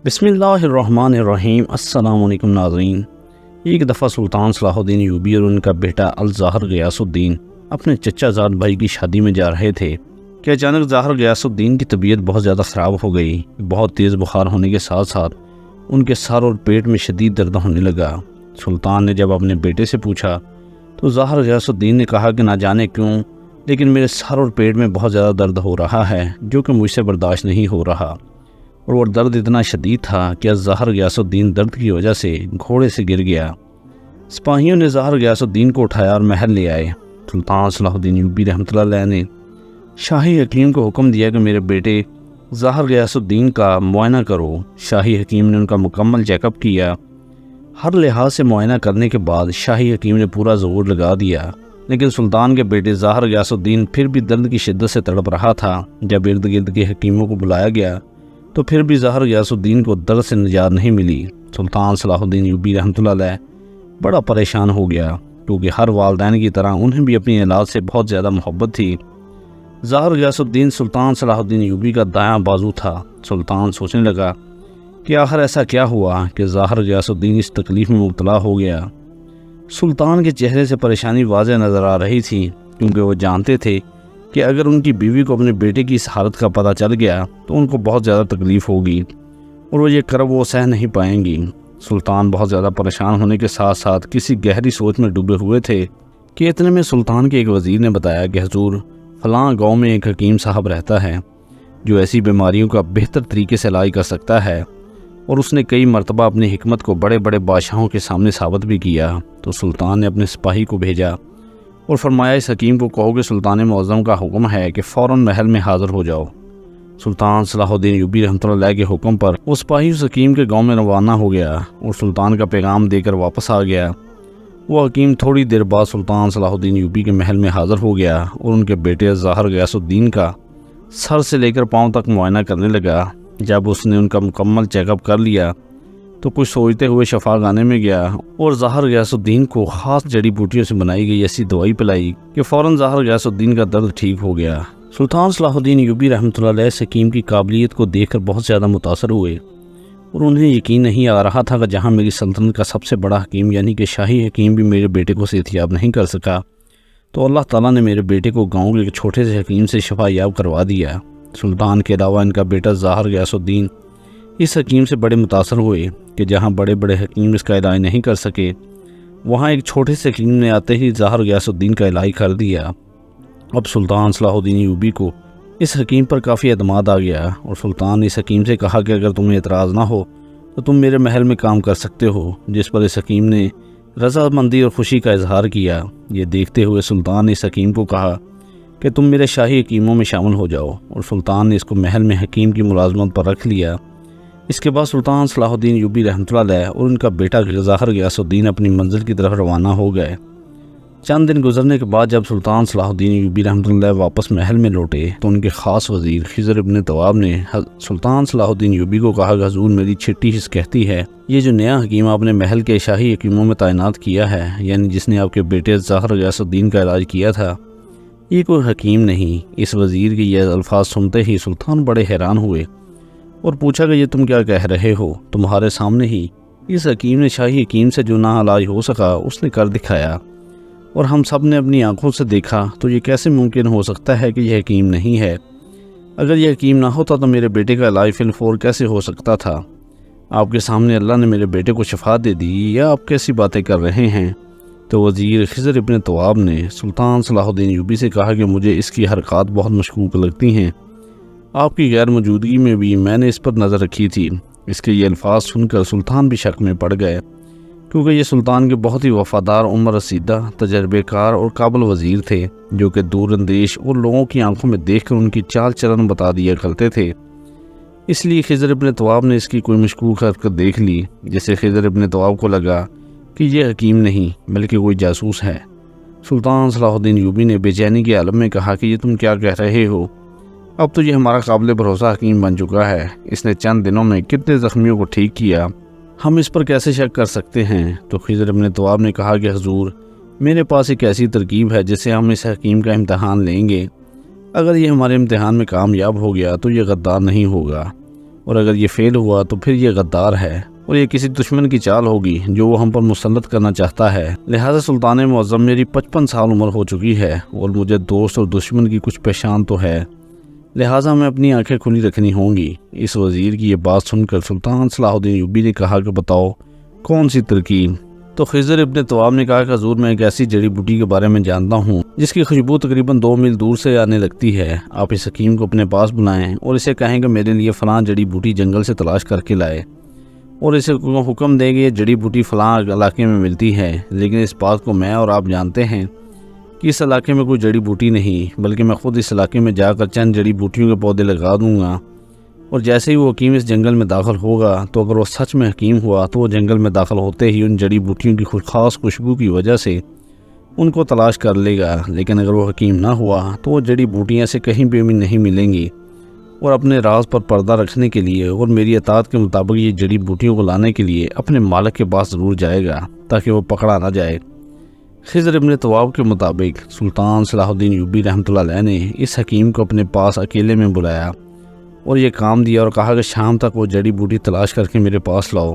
بسم اللہ الرحمن الرحیم۔ السلام علیکم ناظرین۔ ایک دفعہ سلطان صلاح الدین ایوبی اور ان کا بیٹا الظاہر غیاث الدین اپنے چچا زاد بھائی کی شادی میں جا رہے تھے کہ اچانک ظاہر غیاث الدین کی طبیعت بہت زیادہ خراب ہو گئی۔ بہت تیز بخار ہونے کے ساتھ ساتھ ان کے سر اور پیٹ میں شدید درد ہونے لگا۔ سلطان نے جب اپنے بیٹے سے پوچھا تو ظاہر غیاث الدین نے کہا کہ نہ جانے کیوں لیکن میرے سر اور پیٹ میں بہت زیادہ درد ہو رہا ہے جو کہ مجھ سے برداشت نہیں ہو رہا، اور وہ درد اتنا شدید تھا کہ ظاہر غیاث الدین درد کی وجہ سے گھوڑے سے گر گیا۔ سپاہیوں نے ظاہر غیاث الدین کو اٹھایا اور محل لے آئے۔ سلطان صلاح الدین ایوبی رحمۃ اللہ علیہ نے شاہی حکیم کو حکم دیا کہ میرے بیٹے ظاہر غیاث الدین کا معائنہ کرو۔ شاہی حکیم نے ان کا مکمل چیک اپ کیا۔ ہر لحاظ سے معائنہ کرنے کے بعد شاہی حکیم نے پورا زور لگا دیا، لیکن سلطان کے بیٹے ظاہر غیاث الدین پھر بھی درد کی شدت سے تڑپ رہا تھا۔ جب ارد گرد کے حکیموں کو بلایا گیا تو پھر بھی ظاہر غیاث الدین کو درد سے نجات نہیں ملی۔ سلطان صلاح الدین ایوبی رحمۃ اللہ علیہ بڑا پریشان ہو گیا، کیونکہ ہر والدین کی طرح انہیں بھی اپنی اولاد سے بہت زیادہ محبت تھی۔ ظاہر غیاث الدین سلطان صلاح الدین ایوبی کا دایاں بازو تھا۔ سلطان سوچنے لگا کہ آخر ایسا کیا ہوا کہ ظاہر غیاث الدین اس تکلیف میں مبتلا ہو گیا۔ سلطان کے چہرے سے پریشانی واضح نظر آ رہی تھی، کیونکہ وہ جانتے تھے کہ اگر ان کی بیوی کو اپنے بیٹے کی اس حالت کا پتہ چل گیا تو ان کو بہت زیادہ تکلیف ہوگی اور وہ یہ کرب وہ سہ نہیں پائیں گی۔ سلطان بہت زیادہ پریشان ہونے کے ساتھ ساتھ کسی گہری سوچ میں ڈوبے ہوئے تھے کہ اتنے میں سلطان کے ایک وزیر نے بتایا کہ حضور فلاں گاؤں میں ایک حکیم صاحب رہتا ہے جو ایسی بیماریوں کا بہتر طریقے سے علاج کر سکتا ہے، اور اس نے کئی مرتبہ اپنی حکمت کو بڑے بڑے بادشاہوں کے سامنے ثابت بھی کیا۔ تو سلطان نے اپنے سپاہی کو بھیجا اور فرمایا اس حکیم کو کہو کہ سلطان معظم کا حکم ہے کہ فوراً محل میں حاضر ہو جاؤ۔ سلطان صلاح الدین ایوبی رحمۃ اللہ علیہ کے حکم پر وہ سپاہی اس حکیم کے گاؤں میں روانہ ہو گیا اور سلطان کا پیغام دے کر واپس آ گیا۔ وہ حکیم تھوڑی دیر بعد سلطان صلاح الدین ایوبی کے محل میں حاضر ہو گیا اور ان کے بیٹے ظاہر غیاث الدین کا سر سے لے کر پاؤں تک معائنہ کرنے لگا۔ جب اس نے ان کا مکمل چیک اپ کر لیا تو کچھ سوچتے ہوئے شفا خانے میں گیا اور ظاہر غیاث الدین کو خاص جڑی بوٹیوں سے بنائی گئی ایسی دوائی پلائی کہ فوراً ظاہر غیاث الدین کا درد ٹھیک ہو گیا۔ سلطان صلاح الدین ایوبی رحمۃ اللہ علیہ اس حکیم کی قابلیت کو دیکھ کر بہت زیادہ متاثر ہوئے، اور انہیں یقین نہیں آ رہا تھا کہ جہاں میری سلطنت کا سب سے بڑا حکیم یعنی کہ شاہی حکیم بھی میرے بیٹے کو صحتیاب نہیں کر سکا، تو اللہ تعالیٰ نے میرے بیٹے کو گاؤں کے ایک چھوٹے سے حکیم سے شفا یاب کروا دیا۔ سلطان کے علاوہ ان کا بیٹا ظاہر غیاث الدین اس حکیم سے بڑے متاثر ہوئے کہ جہاں بڑے بڑے حکیم اس کا علاج نہیں کر سکے، وہاں ایک چھوٹے سے حکیم نے آتے ہی ظاہر غیاث الدین کا علاج کر دیا۔ اب سلطان صلاح الدین ایوبی کو اس حکیم پر کافی اعتماد آ گیا، اور سلطان نے اس حکیم سے کہا کہ اگر تمہیں اعتراض نہ ہو تو تم میرے محل میں کام کر سکتے ہو، جس پر اس حکیم نے رضامندی اور خوشی کا اظہار کیا۔ یہ دیکھتے ہوئے سلطان نے اس حکیم کو کہا کہ تم میرے شاہی حکیموں میں شامل ہو جاؤ، اور سلطان نے اس کو محل میں حکیم کی ملازمت پر رکھ لیا۔ اس کے بعد سلطان صلاح الدین ایوبی رحمۃ اللہ علیہ اور ان کا بیٹا ظاہر غیاث الدین اپنی منزل کی طرف روانہ ہو گئے۔ چند دن گزرنے کے بعد جب سلطان صلاح الدین ایوبی رحمۃ اللہ علیہ واپس محل میں لوٹے تو ان کے خاص وزیر خضر ابن طواب نے سلطان صلاح الدین ایوبی کو کہا کہ حضور میری چھٹی حص کہتی ہے یہ جو نیا حکیم آپ نے محل کے شاہی حکیموں میں تعینات کیا ہے، یعنی جس نے آپ کے بیٹے ظاہر غیاث الدین کا علاج کیا تھا، یہ کوئی حکیم نہیں۔ اس وزیر کے یہ الفاظ سنتے ہی سلطان بڑے حیران ہوئے اور پوچھا کہ یہ تم کیا کہہ رہے ہو؟ تمہارے سامنے ہی اس حکیم نے شاہی حکیم سے جو نہ علاج ہو سکا اس نے کر دکھایا، اور ہم سب نے اپنی آنکھوں سے دیکھا، تو یہ کیسے ممکن ہو سکتا ہے کہ یہ حکیم نہیں ہے؟ اگر یہ حکیم نہ ہوتا تو میرے بیٹے کا علاج فی الفور کیسے ہو سکتا تھا؟ آپ کے سامنے اللہ نے میرے بیٹے کو شفا دے دی، یا آپ کیسی باتیں کر رہے ہیں؟ تو وزیر خضر ابن طواب نے سلطان صلاح الدین ایوبی سے کہا کہ مجھے اس کی حرکات بہت مشکوک لگتی ہیں، آپ کی غیر موجودگی میں بھی میں نے اس پر نظر رکھی تھی۔ اس کے یہ الفاظ سن کر سلطان بھی شک میں پڑ گئے، کیونکہ یہ سلطان کے بہت ہی وفادار، عمر رسیدہ، تجربے کار اور قابل وزیر تھے، جو کہ دور اندیش اور لوگوں کی آنکھوں میں دیکھ کر ان کی چال چلن بتا دیا کرتے تھے۔ اس لیے خضر ابن طواب نے اس کی کوئی مشکوک حرکت دیکھ لی، جسے خضر ابن طواب کو لگا کہ یہ حکیم نہیں بلکہ کوئی جاسوس ہے۔ سلطان صلاح الدین ایوبی نے بے چینی کے عالم میں کہا کہ یہ تم کیا کہہ رہے ہو؟ اب تو یہ ہمارا قابل بھروسہ حکیم بن چکا ہے، اس نے چند دنوں میں کتنے زخمیوں کو ٹھیک کیا، ہم اس پر کیسے شک کر سکتے ہیں؟ تو خضر ابن طواب نے کہا کہ حضور میرے پاس ایک ایسی ترکیب ہے جس سے ہم اس حکیم کا امتحان لیں گے، اگر یہ ہمارے امتحان میں کامیاب ہو گیا تو یہ غدار نہیں ہوگا، اور اگر یہ فیل ہوا تو پھر یہ غدار ہے اور یہ کسی دشمن کی چال ہوگی جو وہ ہم پر مسلط کرنا چاہتا ہے۔ لہٰذا سلطان معظم، میری 55 سال عمر ہو چکی ہے اور مجھے دوست اور دشمن کی کچھ پہچان تو ہے، لہٰذا ہمیں اپنی آنکھیں کھلی رکھنی ہوں گی۔ اس وزیر کی یہ بات سن کر سلطان صلاح الدین ایوبی نے کہا کہ بتاؤ کون سی ترکیب؟ تو خضر ابن طواب نے کہا کہ حضور، میں ایک ایسی جڑی بوٹی کے بارے میں جانتا ہوں جس کی خوشبو تقریباً 2 میل دور سے آنے لگتی ہے۔ آپ اس حکیم کو اپنے پاس بلائیں اور اسے کہیں کہ میرے لیے فلاں جڑی بوٹی جنگل سے تلاش کر کے لائے، اور اسے حکم دیں کہ یہ جڑی بوٹی فلاں علاقے میں ملتی ہے، لیکن اس بات کو میں اور آپ جانتے ہیں کہ اس علاقے میں کوئی جڑی بوٹی نہیں، بلکہ میں خود اس علاقے میں جا کر چند جڑی بوٹیوں کے پودے لگا دوں گا، اور جیسے ہی وہ حکیم اس جنگل میں داخل ہوگا تو اگر وہ سچ میں حکیم ہوا تو وہ جنگل میں داخل ہوتے ہی ان جڑی بوٹیوں کی خاص خوشبو کی وجہ سے ان کو تلاش کر لے گا، لیکن اگر وہ حکیم نہ ہوا تو وہ جڑی بوٹیاں سے کہیں بھی نہیں ملیں گی، اور اپنے راز پر پردہ رکھنے کے لیے اور میری اطاعت کے مطابق یہ جڑی بوٹیوں کو لانے کے لیے اپنے مالک کے پاس ضرور جائے گا تاکہ وہ پکڑا نہ جائے۔ خضر ابن طواب کے مطابق سلطان صلاح الدین ایوبی رحمۃ اللہ علیہ نے اس حکیم کو اپنے پاس اکیلے میں بلایا اور یہ کام دیا اور کہا کہ شام تک وہ جڑی بوٹی تلاش کر کے میرے پاس لاؤ،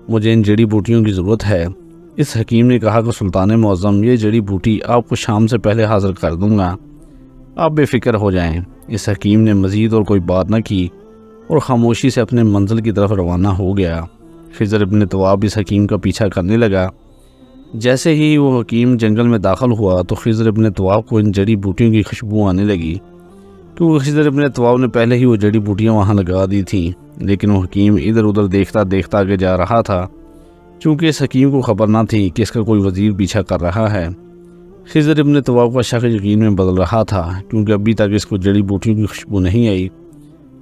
مجھے ان جڑی بوٹیوں کی ضرورت ہے۔ اس حکیم نے کہا کہ سلطان معظم، یہ جڑی بوٹی آپ کو شام سے پہلے حاضر کر دوں گا، آپ بے فکر ہو جائیں۔ اس حکیم نے مزید اور کوئی بات نہ کی اور خاموشی سے اپنے منزل کی طرف روانہ ہو گیا۔ خضر ابن طواب اس حکیم کا پیچھا کرنے لگا۔ جیسے ہی وہ حکیم جنگل میں داخل ہوا تو خضر ابن طواب کو ان جڑی بوٹیوں کی خوشبو آنے لگی، کیونکہ خضر ابن طواب نے پہلے ہی وہ جڑی بوٹیاں وہاں لگا دی تھیں، لیکن وہ حکیم ادھر ادھر دیکھتا دیکھتا آگے جا رہا تھا، چونکہ اس حکیم کو خبر نہ تھی کہ اس کا کوئی وزیر پیچھا کر رہا ہے۔ خضر ابن طواب کا شک یقین میں بدل رہا تھا، کیونکہ ابھی تک اس کو جڑی بوٹیوں کی خوشبو نہیں آئی۔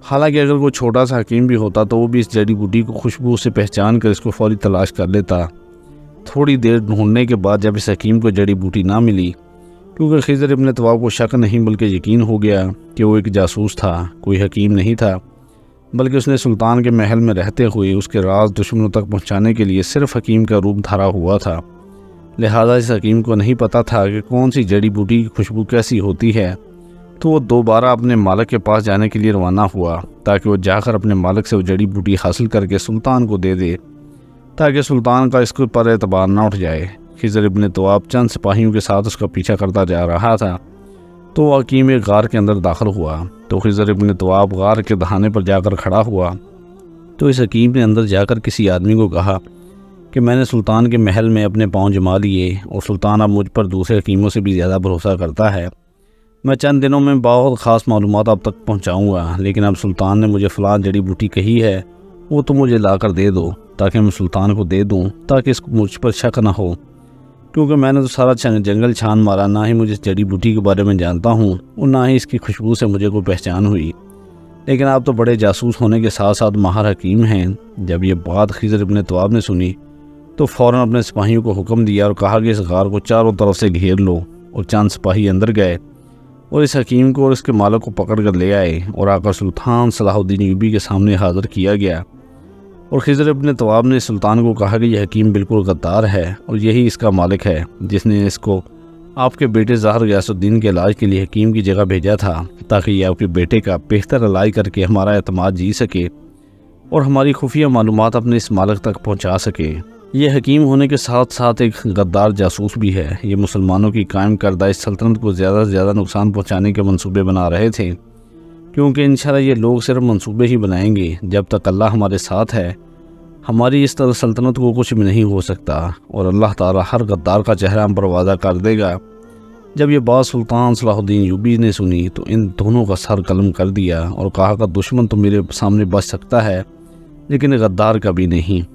حالانکہ اگر کوئی چھوٹا سا حکیم بھی ہوتا تو وہ بھی اس جڑی بوٹی کو خوشبو سے پہچان کر اس کو فوری تلاش کر لیتا۔ تھوڑی دیر ڈھونڈنے کے بعد جب اس حکیم کو جڑی بوٹی نہ ملی، کیونکہ خضر ابن طواب کو شک نہیں بلکہ یقین ہو گیا کہ وہ ایک جاسوس تھا، کوئی حکیم نہیں تھا، بلکہ اس نے سلطان کے محل میں رہتے ہوئے اس کے راز دشمنوں تک پہنچانے کے لیے صرف حکیم کا روپ دھارا ہوا تھا، لہذا اس حکیم کو نہیں پتہ تھا کہ کون سی جڑی بوٹی کی خوشبو کیسی ہوتی ہے، تو وہ دوبارہ اپنے مالک کے پاس جانے کے لیے روانہ ہوا تاکہ وہ جا کر اپنے مالک سے وہ جڑی بوٹی حاصل کر کے سلطان کو دے دے، تاکہ سلطان کا اس کو پر اعتبار نہ اٹھ جائے۔ خضر ابن طواب چند سپاہیوں کے ساتھ اس کا پیچھا کرتا جا رہا تھا تو وہ حکیم ایک غار کے اندر داخل ہوا، تو خضر ابن طواب غار کے دہانے پر جا کر کھڑا ہوا، تو اس حکیم نے اندر جا کر کسی آدمی کو کہا کہ میں نے سلطان کے محل میں اپنے پاؤں جما لیے اور سلطان اب مجھ پر دوسرے حکیموں سے بھی زیادہ بھروسہ کرتا ہے، میں چند دنوں میں بہت خاص معلومات اب تک پہنچاؤں گا، لیکن اب سلطان نے مجھے فلاں جڑی بوٹی کہی ہے، وہ تو مجھے لا کر دے دو تاکہ میں سلطان کو دے دوں، تاکہ اس کو مجھ پر شک نہ ہو، کیونکہ میں نے تو سارا جنگل چھان مارا، نہ ہی مجھے اس جڑی بوٹی کے بارے میں جانتا ہوں اور نہ ہی اس کی خوشبو سے مجھے کوئی پہچان ہوئی، لیکن آپ تو بڑے جاسوس ہونے کے ساتھ ساتھ ماہر حکیم ہیں۔ جب یہ بات خضر ابن طواب نے سنی تو فوراً اپنے سپاہیوں کو حکم دیا اور کہا کہ اس غار کو چاروں طرف سے گھیر لو، اور چند سپاہی اندر گئے اور اس حکیم کو اور اس کے مالک کو پکڑ کر لے آئے اور آ کر سلطان صلاح الدین ایوبی کے سامنے حاضر کیا گیا، اور خضر ابن طواب نے سلطان کو کہا کہ یہ حکیم بالکل غدار ہے اور یہی اس کا مالک ہے جس نے اس کو آپ کے بیٹے ظاہر غیاث الدین کے علاج کے لیے حکیم کی جگہ بھیجا تھا، تاکہ یہ آپ کے بیٹے کا بہتر علاج کر کے ہمارا اعتماد جی سکے اور ہماری خفیہ معلومات اپنے اس مالک تک پہنچا سکے۔ یہ حکیم ہونے کے ساتھ ساتھ ایک غدار جاسوس بھی ہے۔ یہ مسلمانوں کی قائم کردہ اس سلطنت کو زیادہ سے زیادہ نقصان پہنچانے کے منصوبے بنا رہے تھے، کیونکہ انشاءاللہ یہ لوگ صرف منصوبے ہی بنائیں گے، جب تک اللہ ہمارے ساتھ ہے ہماری اس طرح سلطنت کو کچھ بھی نہیں ہو سکتا، اور اللہ تعالیٰ ہر غدار کا چہرہ ہم پر واضح کر دے گا۔ جب یہ بات سلطان صلاح الدین ایوبی نے سنی تو ان دونوں کا سر قلم کر دیا اور کہا کہ دشمن تو میرے سامنے بچ سکتا ہے لیکن غدار کبھی نہیں۔